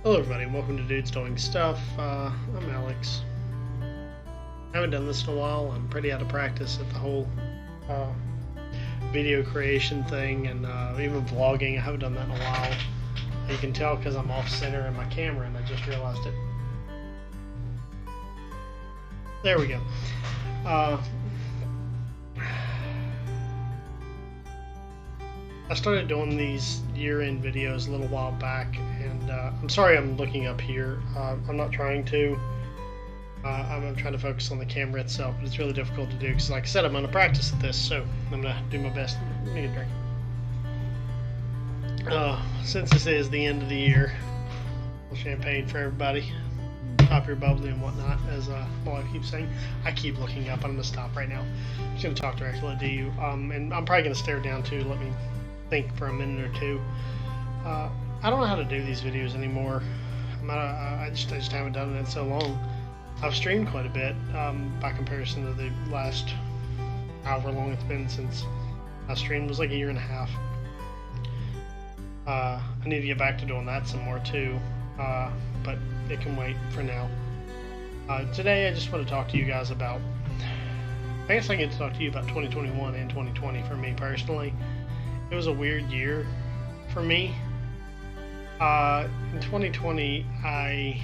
Hello everybody, welcome to Dudes Doing Stuff. I'm Alex. I haven't done this in a while. I'm pretty out of practice at the whole uh, video creation thing and even vlogging. I haven't done that in a while. You can tell because I'm off center in my camera and I just realized it. There we go. I started doing these year-end videos a little while back, and I'm sorry I'm looking up here. I'm not trying to. I'm trying to focus on the camera itself, but it's really difficult to do because, like I said, I'm out of practice at this, so I'm going to do my best. Let me get a drink. Since this is the end of the year, a little champagne for everybody. Pop your bubbly and whatnot, as my wife keeps saying. I keep looking up. I'm going to stop right now. I'm just going to talk directly to you, and I'm probably going to stare down too. Let me think for a minute or two. I don't know how to do these videos anymore. I just haven't done it in so long. I've streamed quite a bit by comparison to the last however long it's been since I streamed. It was like a year and a half. I need to get back to doing that some more too, but it can wait for now. Today I just want to talk to you guys about, I guess I get to talk to you about 2021 and 2020 for me personally. It was a weird year for me. In 2020, I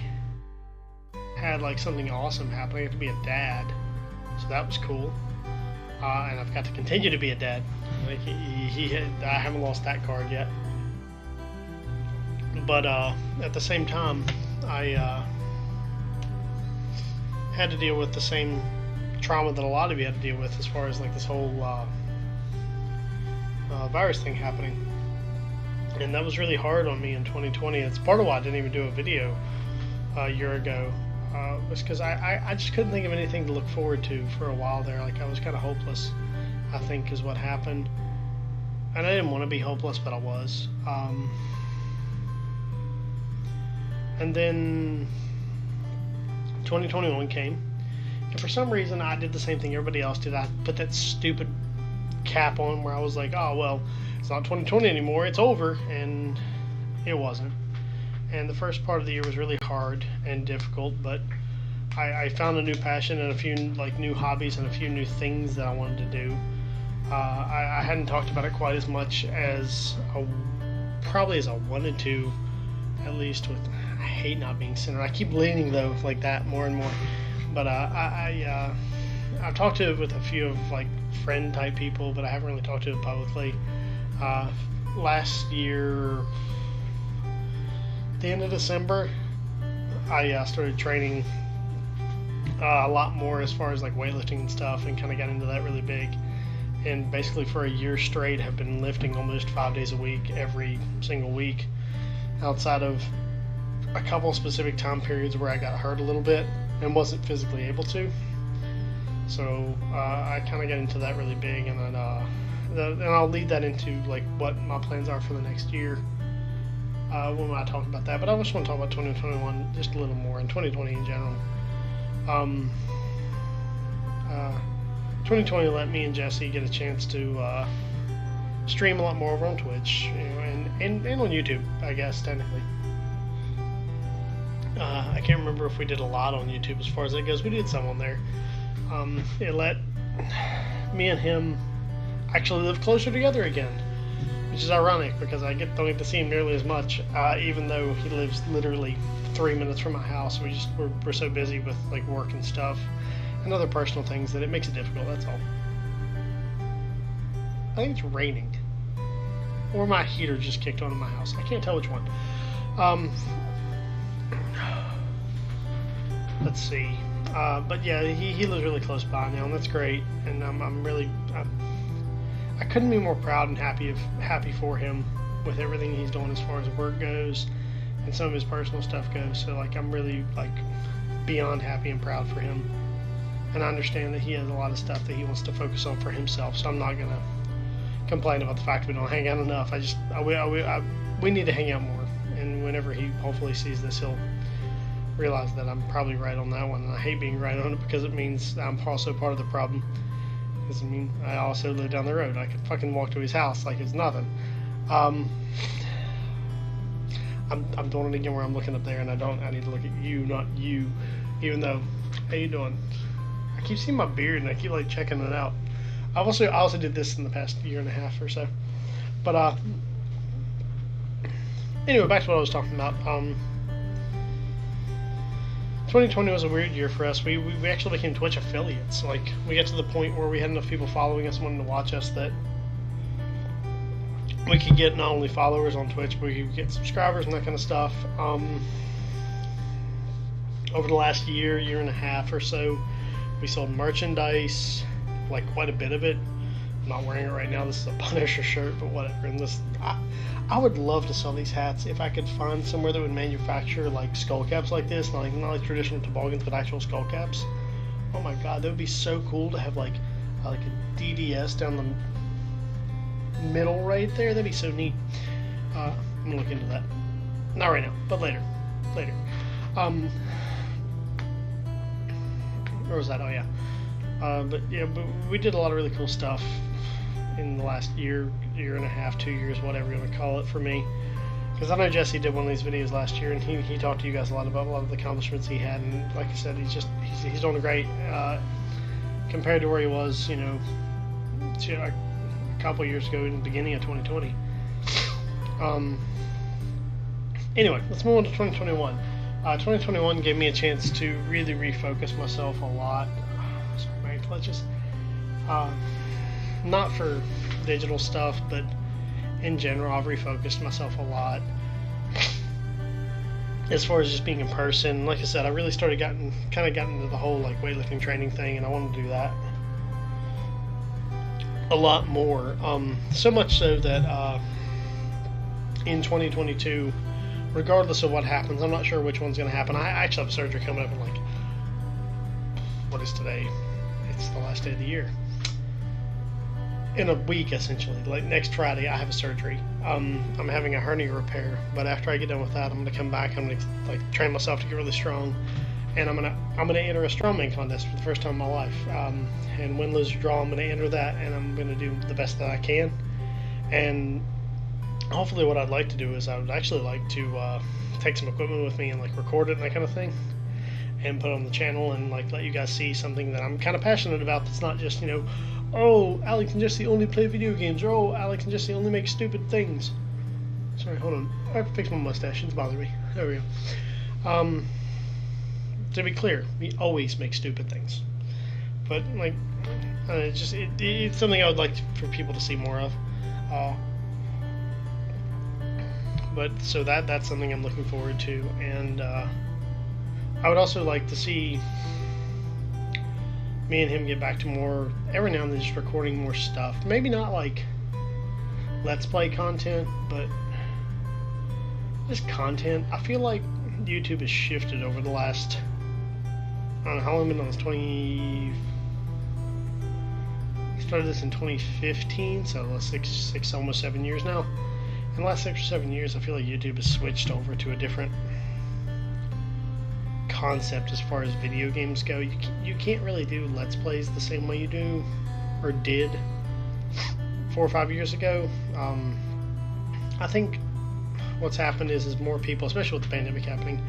had like something awesome happen. I got to be a dad, so that was cool. And I've got to continue to be a dad. Like I haven't lost that card yet. But at the same time, I had to deal with the same trauma that a lot of you had to deal with, as far as like this whole virus thing happening, and that was really hard on me in 2020. It's part of why I didn't even do a video a year ago, was because I just couldn't think of anything to look forward to for a while there. Like, I was kind of hopeless, I think, is what happened, and I didn't want to be hopeless, but I was. And then 2021 came, and for some reason I did the same thing everybody else did. I put that stupid cap on where I was like, oh well, it's not 2020 anymore, it's over, and it wasn't. And the first part of the year was really hard and difficult, but I found a new passion and a few like new hobbies and a few new things that I wanted to do. I hadn't talked about it quite as much as probably as I wanted to, at least with, I hate not being centered. I keep leaning though like that more and more, but I've talked to it with a few of like friend type people, but I haven't really talked to it publicly. Last year, the end of December, I started training a lot more as far as like weightlifting and stuff, and kind of got into that really big. And basically for a year straight have been lifting almost 5 days a week, every single week, outside of a couple specific time periods where I got hurt a little bit and wasn't physically able to. So I kind of got into that really big, and then and I'll lead that into like what my plans are for the next year when I talk about that. But I just want to talk about 2021 just a little more, and 2020 in general. 2020 let me and Jesse get a chance to stream a lot more over on Twitch, you know, and on YouTube, I guess technically. I can't remember if we did a lot on YouTube as far as that goes. We did some on there. It let me and him actually live closer together again, which is ironic because I don't get to see him nearly as much, even though he lives literally 3 minutes from my house. We're so busy with like work and stuff and other personal things that it makes it difficult. That's all. I think it's raining, or my heater just kicked on in my house. I can't tell which one. Let's see. But yeah, he lives really close by now, and that's great. And I couldn't be more proud and happy for him with everything he's doing as far as work goes and some of his personal stuff goes. So like, I'm really like beyond happy and proud for him. And I understand that he has a lot of stuff that he wants to focus on for himself. So I'm not gonna complain about the fact we don't hang out enough. We need to hang out more. And whenever he hopefully sees this, he'll realize that I'm probably right on that one, and I hate being right on it because it means I'm also part of the problem. Because I mean, I also live down the road. I could fucking walk to his house like it's nothing. I'm doing it again where I'm looking up there and I need to look at you, not you. Even though, how you doing? I keep seeing my beard and I keep like checking it out. I also did this in the past year and a half or so. But anyway, back to what I was talking about. 2020 was a weird year for us. We actually became Twitch affiliates. Like, we got to the point where we had enough people following us, wanting to watch us, that we could get not only followers on Twitch, but we could get subscribers and that kind of stuff. Over the last year and a half or so, we sold merchandise, like quite a bit of it. I'm not wearing it right now. This is a Punisher shirt, but whatever. And this, I would love to sell these hats if I could find somewhere that would manufacture like skull caps like this, not like traditional toboggans, but actual skull caps. Oh my god, that would be so cool to have like a DDS down the middle right there. That'd be so neat. I'm gonna look into that. Not right now, but later. Where was that? Oh yeah. But we did a lot of really cool stuff in the last year and a half, 2 years, whatever you want to call it for me. Because I know Jesse did one of these videos last year, and he talked to you guys a lot about a lot of the accomplishments he had, and like I said, he's doing great compared to where he was, a couple years ago in the beginning of 2020. Anyway, let's move on to 2021. 2021 gave me a chance to really refocus myself a lot. Sorry, let's just not for digital stuff, but in general, I've refocused myself a lot as far as just being in person. Like I said, I really started gotten into the whole like weightlifting training thing, and I want to do that a lot more. So much so that in 2022, regardless of what happens, I'm not sure which one's going to happen. I actually have surgery coming up in like, what is today? It's the last day of the year. In a week, essentially. Like next Friday, I have a surgery. I'm having a hernia repair, but after I get done with that, I'm gonna come back. I'm gonna like train myself to get really strong, and I'm gonna enter a strongman contest for the first time in my life. And win, lose, or draw, I'm gonna enter that, and I'm gonna do the best that I can. And hopefully, what I'd like to do is I would actually like to take some equipment with me and like record it and that kind of thing, and put it on the channel and like let you guys see something that I'm kind of passionate about. That's not just oh, Alex and Jesse only play video games, or oh, Alex and Jesse only make stupid things. Sorry, hold on. I have to fix my mustache. It's bothering me. There we go. To be clear, we always make stupid things. But, like, it's something I would like for people to see more of. But, so that's something I'm looking forward to. And, I would also like to see me and him get back to more, every now and then, just recording more stuff. Maybe not like Let's Play content, but just content. I feel like YouTube has shifted over the last, I don't know how long I've been on this, started this in 2015, so six, almost 7 years now. In the last 6 or 7 years, I feel like YouTube has switched over to a different concept as far as video games go. You can't really do Let's Plays the same way you do or did 4 or 5 years ago. I think what's happened is more people, especially with the pandemic happening,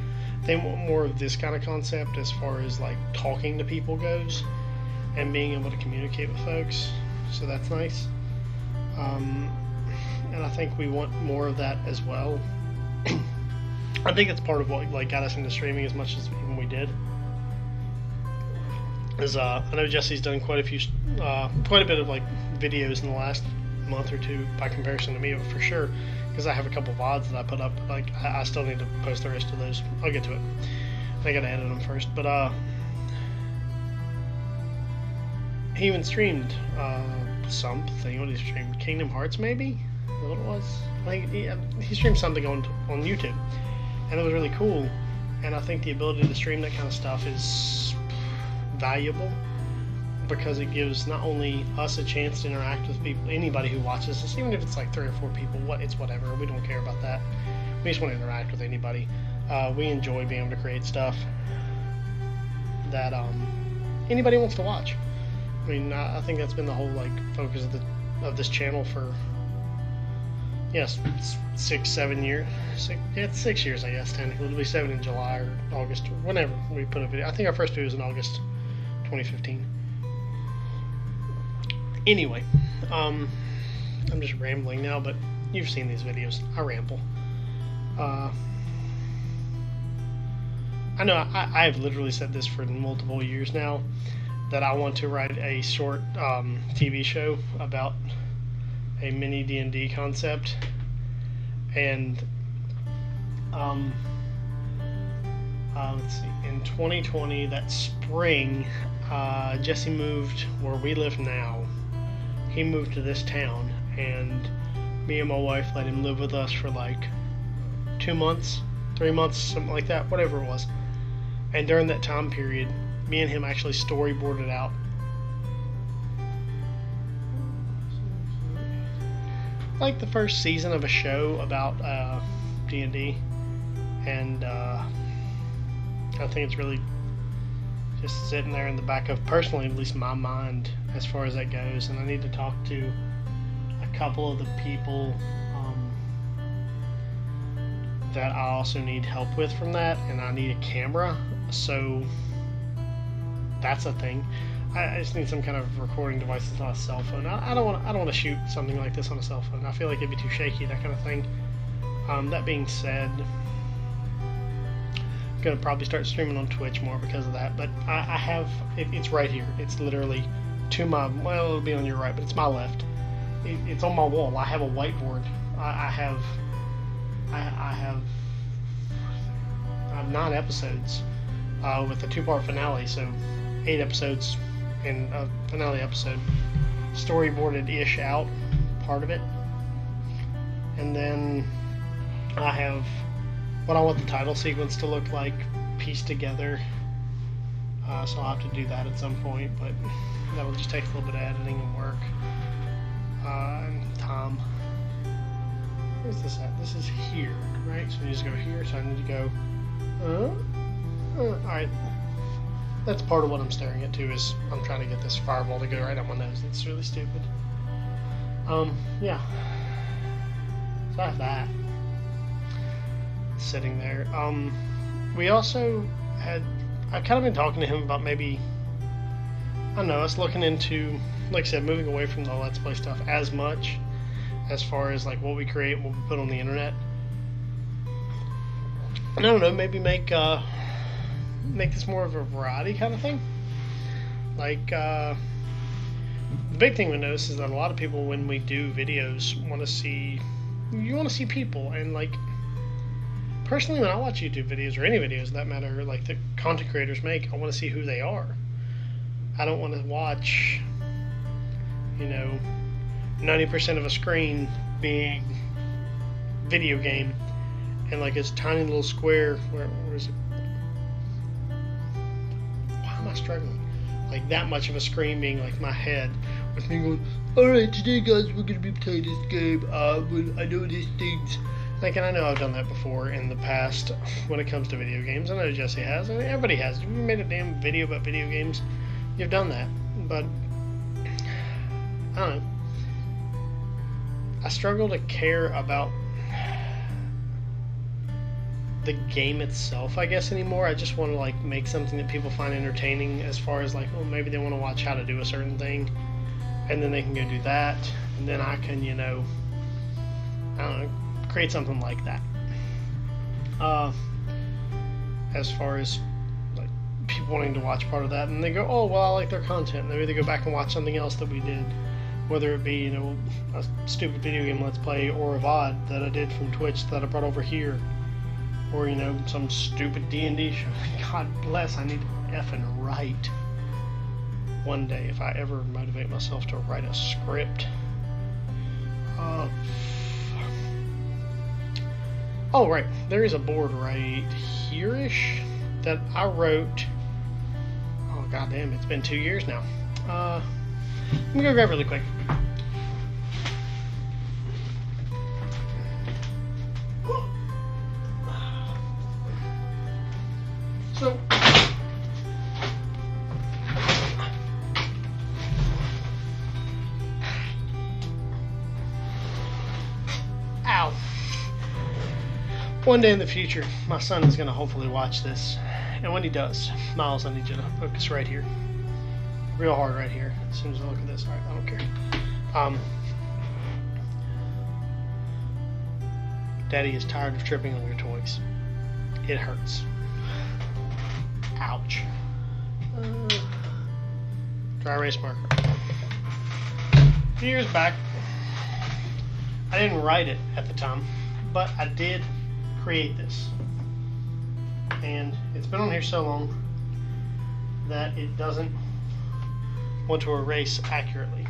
they want more of this kind of concept as far as like talking to people goes and being able to communicate with folks. So that's nice. And I think we want more of that as well. I think it's part of what like got us into streaming as much as even we did. I know Jesse's done quite a bit of like videos in the last month or two by comparison to me, for sure, because I have a couple of VODs that I put up. Like I still need to post the rest of those. I'll get to it. I gotta edit them first. But he even streamed something. What did he stream? Kingdom Hearts, maybe? Is that what it was? I think he streamed something on YouTube. And it was really cool, and I think the ability to stream that kind of stuff is valuable because it gives not only us a chance to interact with people, anybody who watches us, even if it's like 3 or 4 people, it's whatever, we don't care about that. We just want to interact with anybody. We enjoy being able to create stuff that anybody wants to watch. I mean, I think that's been the whole like focus of this channel for yes, it's 6, 7 years. It's 6 years, I guess, technically. It'll be 7 in July or August or whenever we put a video. I think our first video was in August 2015. Anyway, I'm just rambling now, but you've seen these videos. I ramble. I know I've literally said this for multiple years now, that I want to write a short TV show about a mini D&D concept. And let's see, in 2020, that spring, Jesse moved where we live now. He moved to this town, and me and my wife let him live with us for like 2 months, 3 months, something like that, whatever it was. And during that time period, me and him actually storyboarded out like the first season of a show about D&D, and I think it's really just sitting there in the back of, personally, at least my mind, as far as that goes. And I need to talk to a couple of the people that I also need help with from that, and I need a camera, so that's a thing. I just need some kind of recording device that's not a cell phone. I don't want to shoot something like this on a cell phone. I feel like it'd be too shaky, that kind of thing. That being said, I'm gonna probably start streaming on Twitch more because of that. But I have it's right here. It's literally to my, well, it'll be on your right, but it's my left. It's on my wall. I have a whiteboard. I have 9 episodes with a 2-part finale, so 8 episodes in a finale episode, storyboarded-ish out, part of it. And then I have what I want the title sequence to look like pieced together, so I'll have to do that at some point, but that'll just take a little bit of editing and work and time. Where's this at? This is here, right? So we just go here, so I need to go alright. That's part of what I'm staring at too, is I'm trying to get this fireball to go right on my nose. It's really stupid. Yeah. So I have that sitting there. We also had, I've kind of been talking to him about maybe, I don't know, us looking into, like I said, moving away from the Let's Play stuff as much, as far as like what we create, what we put on the internet. And I don't know, maybe make this more of a variety kind of thing. Like, the big thing we notice is that a lot of people, when we do videos, want to see people. And like, personally, when I watch YouTube videos, or any videos that matter, like the content creators make, I want to see who they are. I don't want to watch, 90% of a screen being video game, and like this tiny little square, where is it? Why am I struggling? Like that much of a screen being like my head, with me going, alright, today guys, we're going to be playing this game, I know these things. Like, and I know I've done that before in the past when it comes to video games. I know Jesse has, and everybody has. If you made a damn video about video games, you've done that. But, I don't know. I struggle to care about the game itself, I guess, anymore. I just want to, like, make something that people find entertaining, as far as, like, well, maybe they want to watch how to do a certain thing, and then they can go do that, and then I can, I don't know, create something like that. As far as like people wanting to watch part of that, and they go, oh well, I like their content, and they either go back and watch something else that we did, whether it be a stupid video game Let's Play, or a VOD that I did from Twitch that I brought over here, or some stupid D&D show. God bless, I need to effing write one day, if I ever motivate myself to write a script. Oh, right. There is a board right here-ish that I wrote. Oh, goddamn. It's been 2 years now. Let me go grab it really quick. So, one day in the future, my son is going to hopefully watch this. And when he does, Miles, I need you to focus right here. Real hard right here. As soon as I look at this, alright, I don't care. Daddy is tired of tripping on your toys. It hurts. Ouch. Dry erase marker. A few years back, I didn't write it at the time, but I did create this. And it's been on here so long that it doesn't want to erase accurately.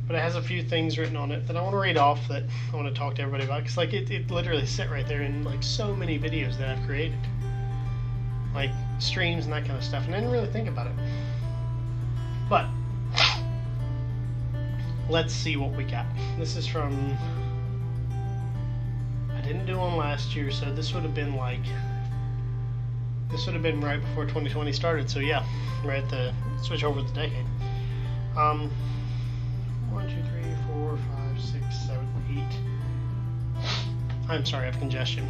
But it has a few things written on it that I want to read off that I want to talk to everybody about. Because like it literally sit right there in like so many videos that I've created. Like streams and that kind of stuff. And I didn't really think about it. But let's see what we got. This is from... I didn't do one last year, so this would have been like... This would have been right before 2020 started, so yeah, right at the switch over the decade. 1, 2, 3, 4, 5, 6, 7, 8. I'm sorry, I have congestion.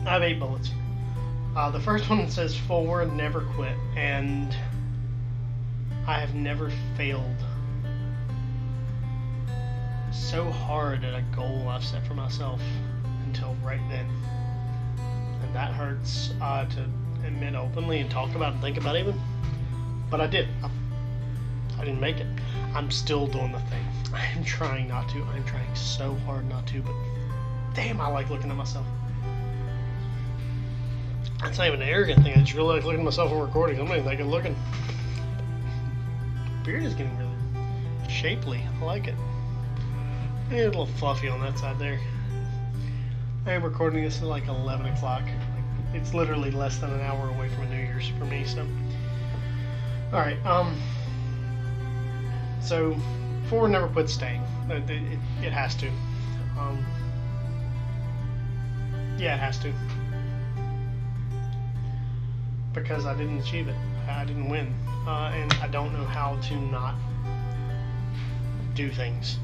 I have 8 bullets. The first one says forward, never quit, and I have never failed so hard at a goal I've set for myself until right then. And that hurts to admit openly and talk about and think about even. But I did. I didn't make it. I'm still doing the thing. I am trying not to. I'm trying so hard not to, but damn, I like looking at myself. It's not even an arrogant thing. I just really like looking at myself when recording. I'm not even that good looking. The beard is getting really shapely. I like it. A little fluffy on that side there. I am recording this at like 11 o'clock. Like, it's literally less than an hour away from New Year's for me, so. Alright, so, forward never quit staying. It has to. Yeah, it has to. Because I didn't achieve it. I didn't win. And I don't know how to not do things.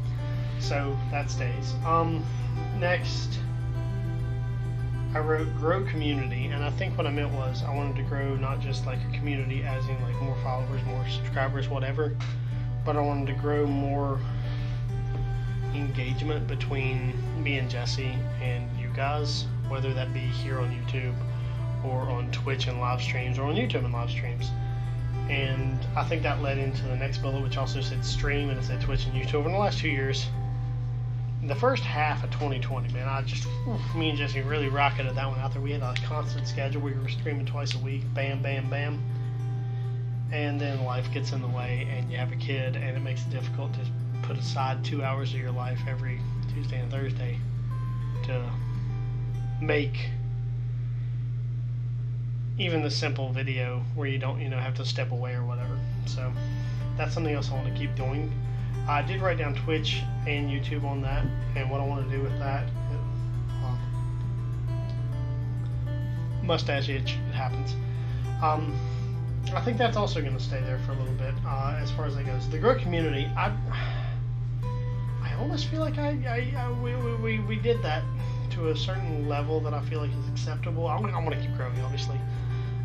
So, that stays. Next, I wrote grow community, and I think what I meant was I wanted to grow not just like a community as in like more followers, more subscribers, whatever, but I wanted to grow more engagement between me and Jesse and you guys, whether that be here on YouTube or on Twitch and live streams or on YouTube and live streams. And I think that led into the next bullet, which also said stream, and it said Twitch and YouTube. In the last 2 years, the first half of 2020, man, me and Jesse really rocketed that one out there. We had a constant schedule. We were streaming twice a week, bam, bam, bam. And then life gets in the way, and you have a kid, and it makes it difficult to put aside 2 hours of your life every Tuesday and Thursday to make even the simple video where you don't, have to step away or whatever. So that's something else I want to keep doing. I did write down Twitch and YouTube on that, and what I want to do with that. Mustache itch, it happens. I think that's also going to stay there for a little bit as far as that goes. The grow community, I almost feel like we did that to a certain level that I feel like is acceptable. I want to keep growing, obviously,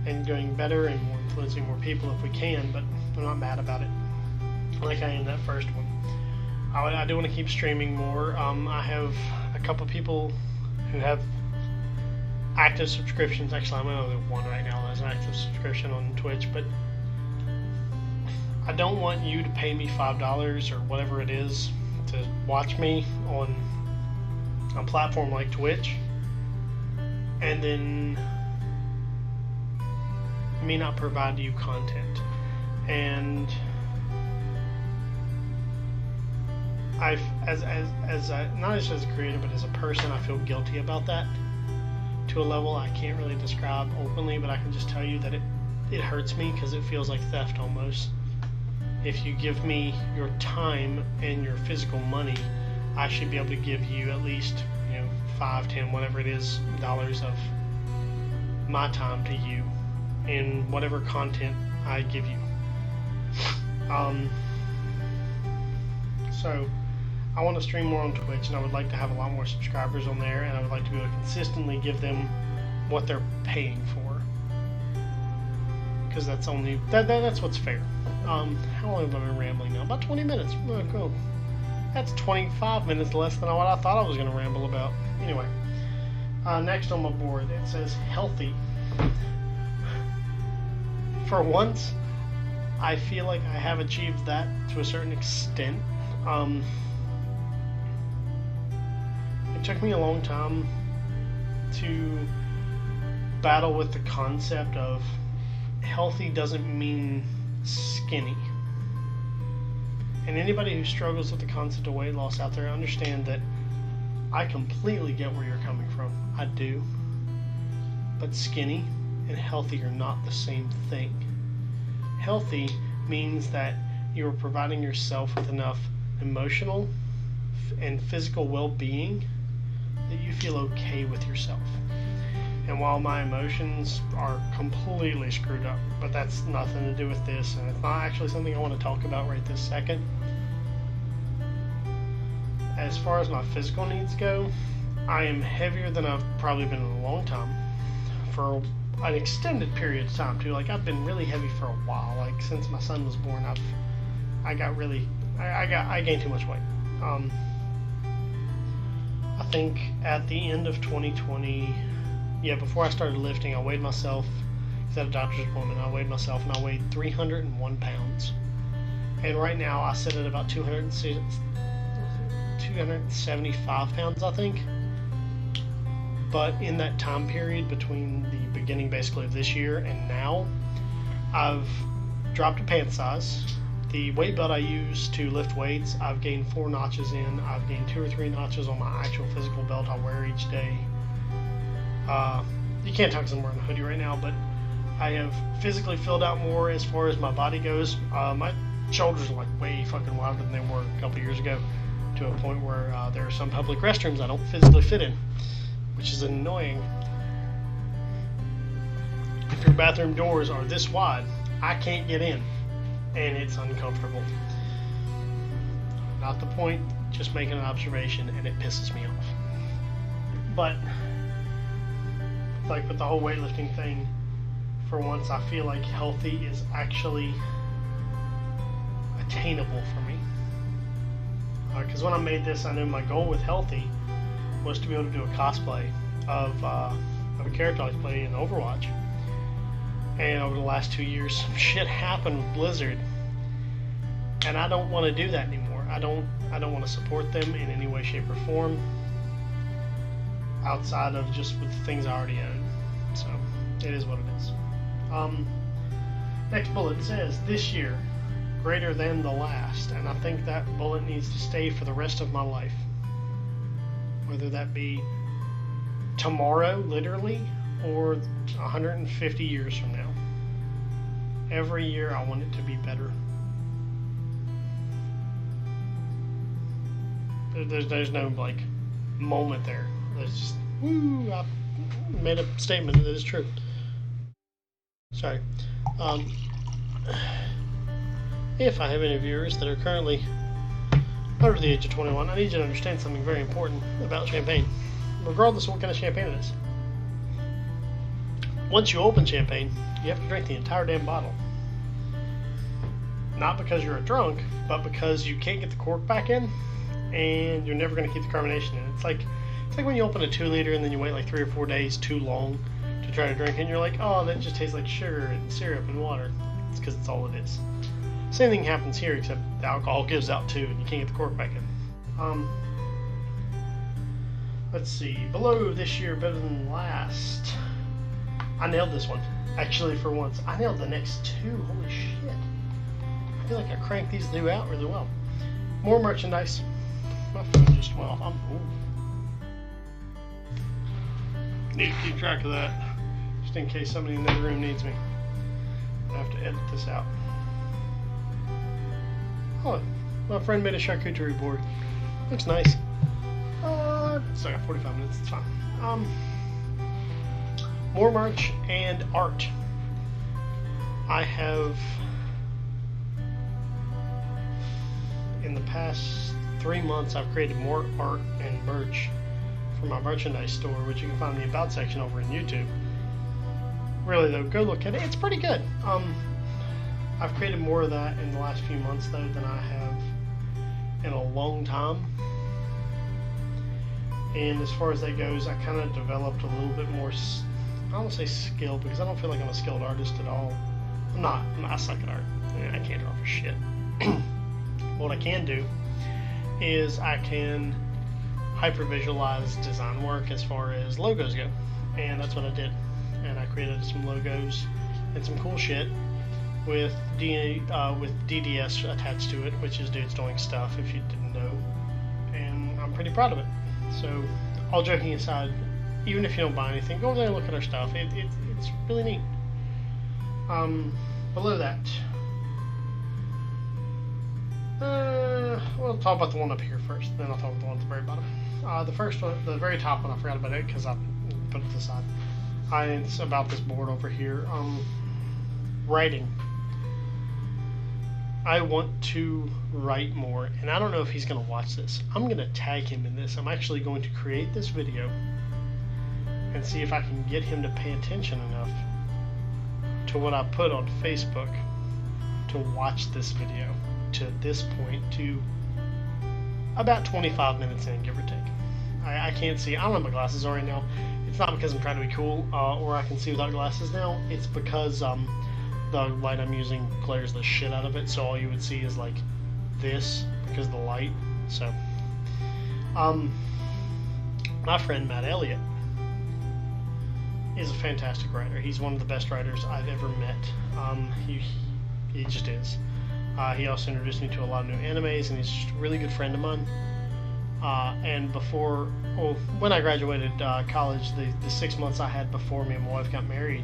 and doing better and more influencing more people if we can, but I'm not mad about it like I am that first one. I do want to keep streaming more. I have a couple people who have active subscriptions. Actually, I'm only one right now that has an active subscription on Twitch, but I don't want you to pay me $5 or whatever it is to watch me on a platform like Twitch, and then me not provide you content. And I've, as not just as a creator, but as a person, I feel guilty about that to a level I can't really describe openly, but I can just tell you that it hurts me because it feels like theft almost. If you give me your time and your physical money, I should be able to give you at least, 5, 10, whatever it is, dollars of my time to you in whatever content I give you. So I want to stream more on Twitch, and I would like to have a lot more subscribers on there, and I would like to be able to consistently give them what they're paying for, because that's only that's what's fair. How long have I been rambling now? About 20 minutes. Oh, cool. That's 25 minutes less than what I thought I was going to ramble about. Anyway, next on my board it says healthy. For once, I feel like I have achieved that to a certain extent. It took me a long time to battle with the concept of healthy doesn't mean skinny. And anybody who struggles with the concept of weight loss out there, understand that I completely get where you're coming from. I do. But skinny and healthy are not the same thing. Healthy means that you are providing yourself with enough emotional and physical well-being that you feel okay with yourself. And while my emotions are completely screwed up, but that's nothing to do with this, and it's not actually something I want to talk about right this second. As far as my physical needs go, I am heavier than I've probably been in a long time. For an extended period of time too. Like, I've been really heavy for a while. Like, since my son was born, I gained too much weight. I think at the end of 2020, before I started lifting, I weighed myself. Because I had a doctor's appointment, I weighed myself, and I weighed 301 pounds. And right now, I sit at about 275 pounds, I think. But in that time period between the beginning basically of this year and now, I've dropped a pant size. The weight belt I use to lift weights, I've gained 4 notches in. I've gained 2 or 3 notches on my actual physical belt I wear each day. You can't tell because I'm wearing a hoodie right now, but I have physically filled out more as far as my body goes. My shoulders are like way fucking wider than they were a couple years ago, to a point where there are some public restrooms I don't physically fit in, which is annoying. If your bathroom doors are this wide, I can't get in, and it's uncomfortable. Not the point, just making an observation, and it pisses me off. But, like with the whole weightlifting thing, for once I feel like healthy is actually attainable for me. Because when I made this, I knew my goal with healthy was to be able to do a cosplay of a character I play in Overwatch. And over the last 2 years, some shit happened with Blizzard, and I don't want to do that anymore. I don't want to support them in any way, shape, or form outside of just with the things I already own. So it is what it is. Next bullet says this year greater than the last, and I think that bullet needs to stay for the rest of my life. Whether that be tomorrow, literally, or 150 years from now. Every year I want it to be better. There's no, like, moment there. There's just, woo, I made a statement that is true. Sorry. If I have any viewers that are currently under the age of 21, I need you to understand something very important about champagne, regardless of what kind of champagne it is. Once you open champagne, you have to drink the entire damn bottle. Not because you're a drunk, but because you can't get the cork back in, and you're never going to keep the carbonation in. It's like when you open a 2-liter and then you wait like 3 or 4 days too long to try to drink it, and you're like, oh, that just tastes like sugar and syrup and water. It's because it's all it is. Same thing happens here, except the alcohol gives out too, and you can't get the cork back in. Let's see. Below this year, better than last. I nailed this one. Actually, for once, I nailed the next 2. Holy shit. I feel like I cranked these 2 out really well. More merchandise. My phone just went off. Need to keep track of that, just in case somebody in the other room needs me. I have to edit this out. Oh, my friend made a charcuterie board. Looks nice. Still got 45 minutes. It's fine. More merch and art. I have, in the past 3 months, I've created more art and merch for my merchandise store, which you can find in the About section over in YouTube. Really though, go look at it. It's pretty good. I've created more of that in the last few months though than I have in a long time. And as far as that goes, I kind of developed a little bit more, I don't want to say skill, because I don't feel like I'm a skilled artist at all. I suck at art. I can't draw for shit. What I can do is I can hyper visualize design work as far as logos go. And that's what I did. And I created some logos and some cool shit with DDS attached to it, which is Dudes Doing Stuff, if you didn't know. And I'm pretty proud of it. So, all joking aside, even if you don't buy anything, go over there and look at our stuff. It's really neat. Below that, we'll talk about the one up here first, then I'll talk about the one at the very bottom. The first one, the very top one, I forgot about it because I put it to the side. It's about this board over here. Writing. I want to write more, and I don't know if he's going to watch this. I'm going to tag him in this. I'm actually going to create this video and see if I can get him to pay attention enough to what I put on Facebook to watch this video to this point, to about 25 minutes in, give or take. I can't see. I don't have my glasses on right now. It's not because I'm trying to be cool or I can see without glasses now. It's because the light I'm using glares the shit out of it, so all you would see is like this because of the light. So my friend Matt Elliott is a fantastic writer. He's one of the best writers I've ever met. He just is. He also introduced me to a lot of new animes, and he's just a really good friend of mine. And when I graduated college, the 6 months I had before me and my wife got married,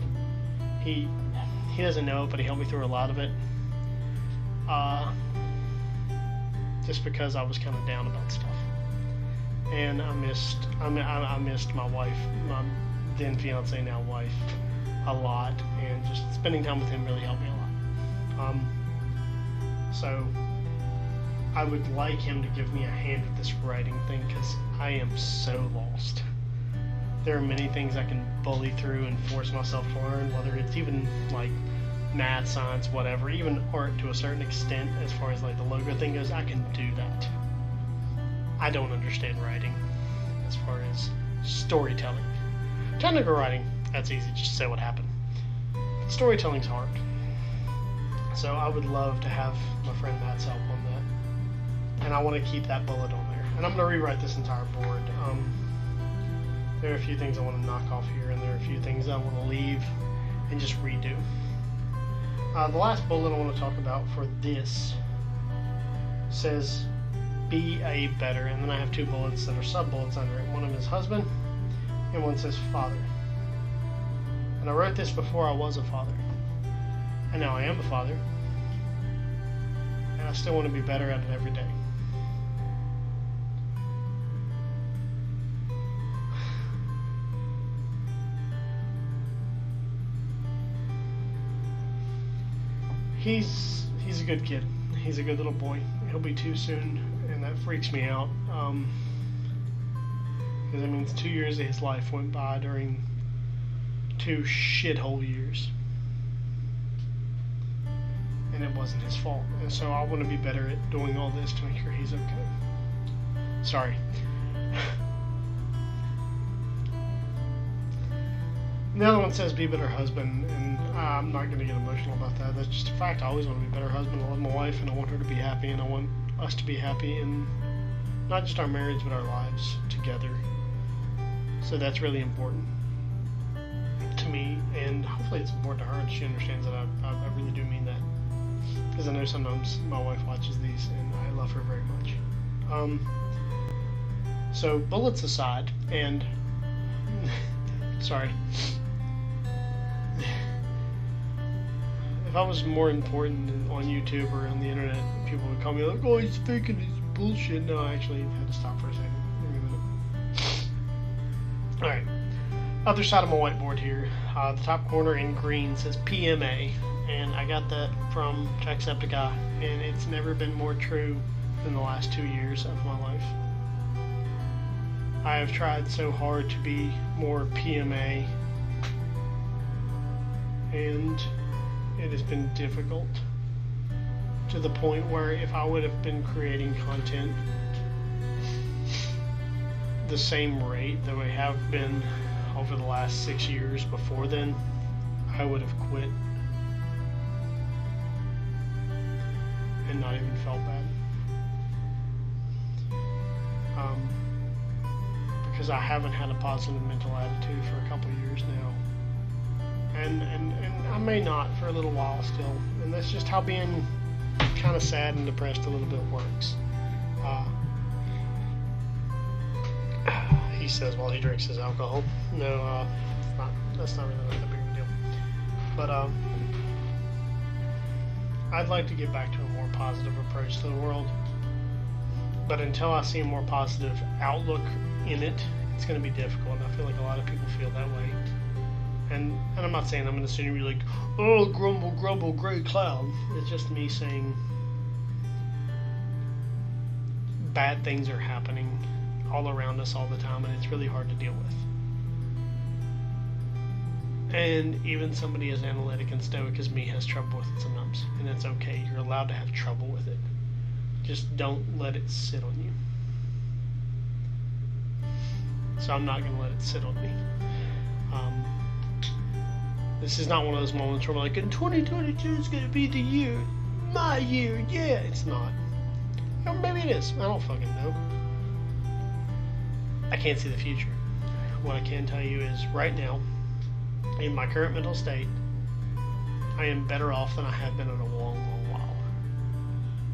he doesn't know it, but he helped me through a lot of it. Just because I was kind of down about stuff, and I missed my wife, my then fiance, now wife, a lot, and just spending time with him really helped me a lot. So I would like him to give me a hand with this writing thing, because I am so lost. There are many things I can bully through and force myself to learn, whether it's even like math, science, whatever, even art to a certain extent. As far as like the logo thing goes, I can do that. I don't understand writing as far as storytelling. Technical writing, that's easy, just say what happened. Storytelling's hard. So I would love to have my friend Matt's help on that. And I want to keep that bullet on there. And I'm going to rewrite this entire board. There are a few things I want to knock off here, and there are a few things I want to leave and just redo. The last bullet I want to talk about for this says, be a better, and then I have two bullets that are sub-bullets under it. One of them is husband, and one says father. And I wrote this before I was a father. And now I am a father. And I still want to be better at it every day. He's a good kid. He's a good little boy. He'll be 2 soon, and that freaks me out. Because it means 2 years of his life went by during 2 shithole years. And it wasn't his fault. And so I want to be better at doing all this to make sure he's okay. Sorry. The other one says be a better husband, and I'm not going to get emotional about that. That's just a fact. I always want to be a better husband. I love my wife, and I want her to be happy, and I want us to be happy in not just our marriage, but our lives together. So that's really important to me, and hopefully it's important to her, and she understands that I really do mean that. Because I know sometimes my wife watches these, and I love her very much. So bullets aside, and sorry. If I was more important on YouTube or on the internet, people would call me like, oh, he's faking his bullshit. No, I actually had to stop for a second. Give me a minute. Alright. Other side of my whiteboard here. The top corner in green says PMA. And I got that from Jacksepticeye. And it's never been more true in the last 2 years of my life. I have tried so hard to be more PMA, and it has been difficult, to the point where if I would have been creating content the same rate that I have been over the last 6 years before then, I would have quit and not even felt bad. Because I haven't had a positive mental attitude for a couple of years now. And I may not for a little while still. And that's just how being kind of sad and depressed a little bit works. He says while he drinks his alcohol. No, that's not really that big of a deal. But I'd like to get back to a more positive approach to the world. But until I see a more positive outlook in it, it's going to be difficult. And I feel like a lot of people feel that way. And I'm not saying I'm going to sit here and be like, oh, grumble, grumble, gray cloud. It's just me saying bad things are happening all around us all the time, and it's really hard to deal with. And even somebody as analytic and stoic as me has trouble with it sometimes, and that's okay. You're allowed to have trouble with it. Just don't let it sit on you. So I'm not going to let it sit on me. This is not one of those moments where I'm like, in 2022 is going to be the year, my year. Yeah, it's not. Or maybe it is. I don't fucking know. I can't see the future. What I can tell you is right now, in my current mental state, I am better off than I have been in a long, long while.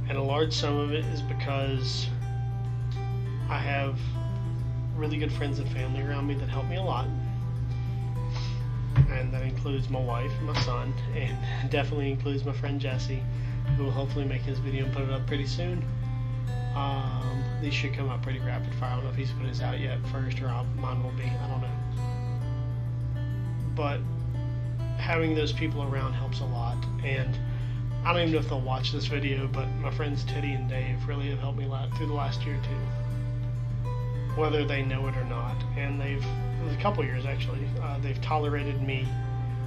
And a large sum of it is because I have really good friends and family around me that help me a lot. And that includes my wife and my son, and definitely includes my friend Jesse, who will hopefully make his video and put it up pretty soon. These should come out pretty rapid fire. I don't know if he's put his out yet first, or mine will be. I don't know. But having those people around helps a lot. And I don't even know if they'll watch this video, but my friends Teddy and Dave really have helped me a lot through the last year or two, whether they know it or not. And it was a couple years actually, they've tolerated me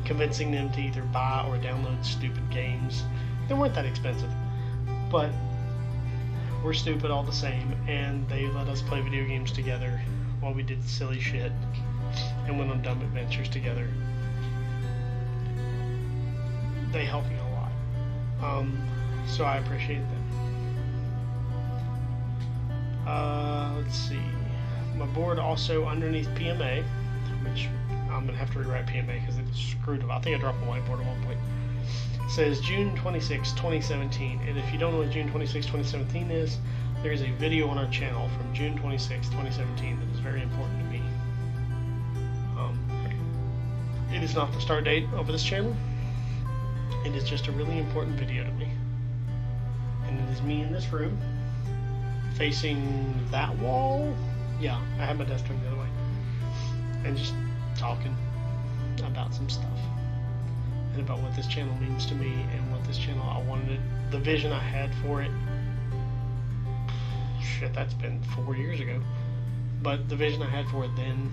convincing them to either buy or download stupid games. They weren't that expensive, but we're stupid all the same, and they let us play video games together while we did silly shit and went on dumb adventures together. They help me a lot, so I appreciate them. Let's see, my board also underneath PMA, which I'm going to have to rewrite PMA because it's screwed up. I think I dropped my whiteboard at one point. Says June 26, 2017, and if you don't know what June 26, 2017 is, there is a video on our channel from June 26, 2017 that is very important to me. It is not the start date over this channel. It is just a really important video to me. And it is me in this room, facing that wall. Yeah, I have my desk turned the other way. And just talking about some stuff. And about what this channel means to me, and what this channel, I wanted it, the vision I had for it. Shit, that's been 4 years ago. But the vision I had for it then,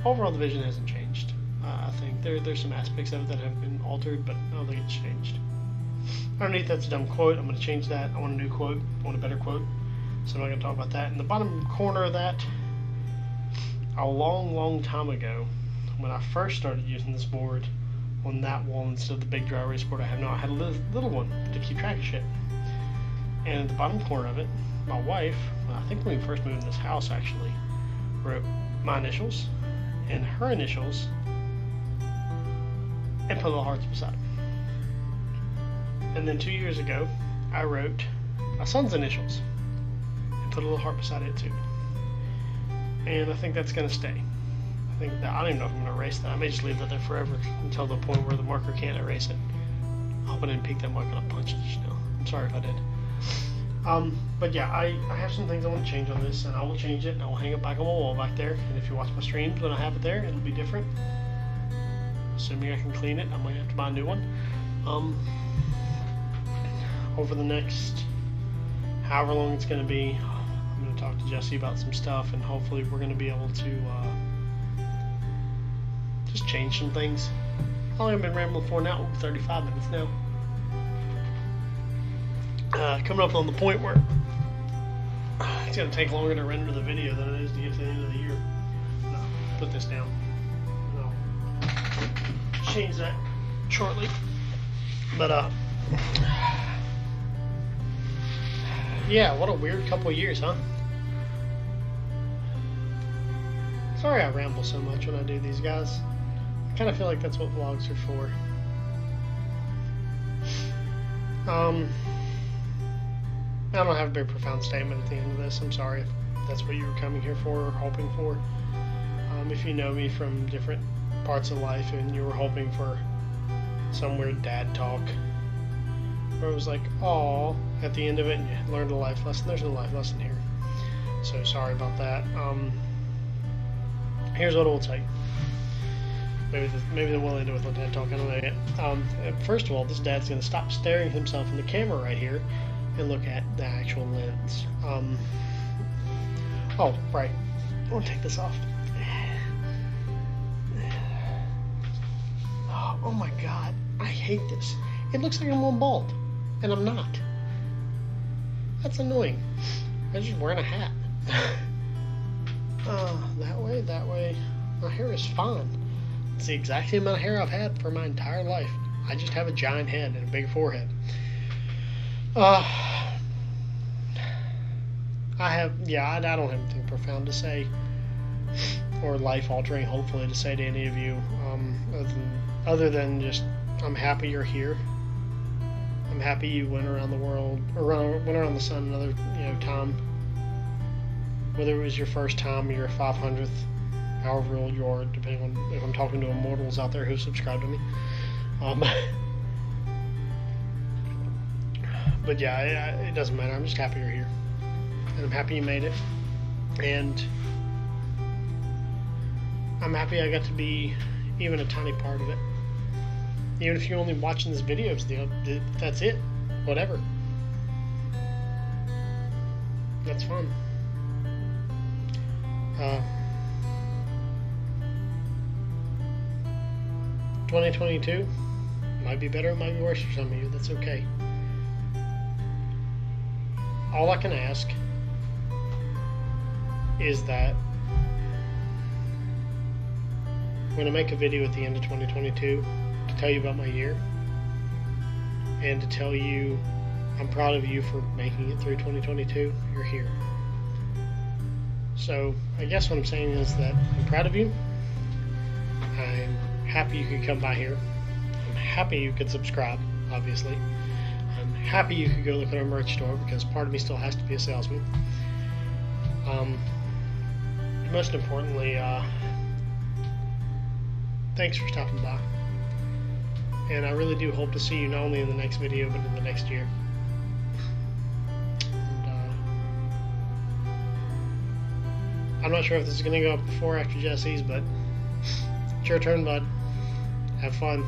overall the vision hasn't changed. I think there's some aspects of it that have been altered, but I don't think it's changed. Underneath that's a dumb quote. I'm going to change that. I want a new quote. I want a better quote. So I'm not going to talk about that. In the bottom corner of that, a long time ago, when I first started using this board on that wall instead of the big dry erase board I have now, I had a little one to keep track of shit. And at the bottom corner of it, my wife, I think when we first moved in this house actually, wrote my initials and her initials and put little hearts beside it. And then 2 years ago, I wrote my son's initials and put a little heart beside it too. And I think that's going to stay. I think that, I don't even know if I'm going to erase that. I may just leave that there forever until the point where the marker can't erase it. I hope I didn't peek that marker and punch it just now. I'm sorry if I did. But yeah, I have some things I want to change on this, and I will change it, and I will hang it back on my wall back there. And if you watch my streams when I have it there, it'll be different. Assuming I can clean it, I might have to buy a new one. Over the next however long it's going to be. I'm going to talk to Jesse about some stuff, and hopefully we're going to be able to just change some things. How long have I been rambling for now? 35 minutes now. Coming up on the point where it's going to take longer to render the video than it is to get to the end of the year. No, put this down. No, change that shortly. But yeah, what a weird couple of years, huh? Sorry I ramble so much when I do these, guys. I kind of feel like that's what vlogs are for. I don't have a very profound statement at the end of this. I'm sorry if that's what you were coming here for or hoping for. If you know me from different parts of life and you were hoping for some weird dad talk, where it was like, "Aw," at the end of it, and you learned a life lesson. There's no life lesson here. So sorry about that. Here's what I will tell you. Maybe they will end it with a dad talk. I don't know yet. First of all, this dad's going to stop staring himself in the camera right here and look at the actual lens. Oh, right. I want to take this off. Oh my God. I hate this. It looks like I'm going bald. And I'm not. That's annoying. I'm just wearing a hat. That way. My hair is fine. It's the exact same amount of hair I've had for my entire life. I just have a giant head and a big forehead. I don't have anything profound to say or life-altering, hopefully, to say to any of you, other than just, I'm happy you're here. I'm happy you went around the world, or went around the sun another, time. Whether it was your first time or your 500th, however old you are, depending on if I'm talking to immortals out there who subscribe to me. But yeah, it doesn't matter. I'm just happy you're here. And I'm happy you made it. And I'm happy I got to be even a tiny part of it. Even if you're only watching this video, that's it. Whatever. That's fun. 2022 might be better, it might be worse for some of you. That's okay. All I can ask is that when I make a video at the end of 2022 to tell you about my year and to tell you I'm proud of you for making it through 2022, you're here. So I guess what I'm saying is that I'm proud of you. I'm happy you could come by here. I'm happy you could subscribe, obviously. I'm happy you could go look at our merch store, because part of me still has to be a salesman. Most importantly, thanks for stopping by. And I really do hope to see you not only in the next video, but in the next year. I'm not sure if this is going to go up before or after Jesse's, but it's your turn, bud. Have fun.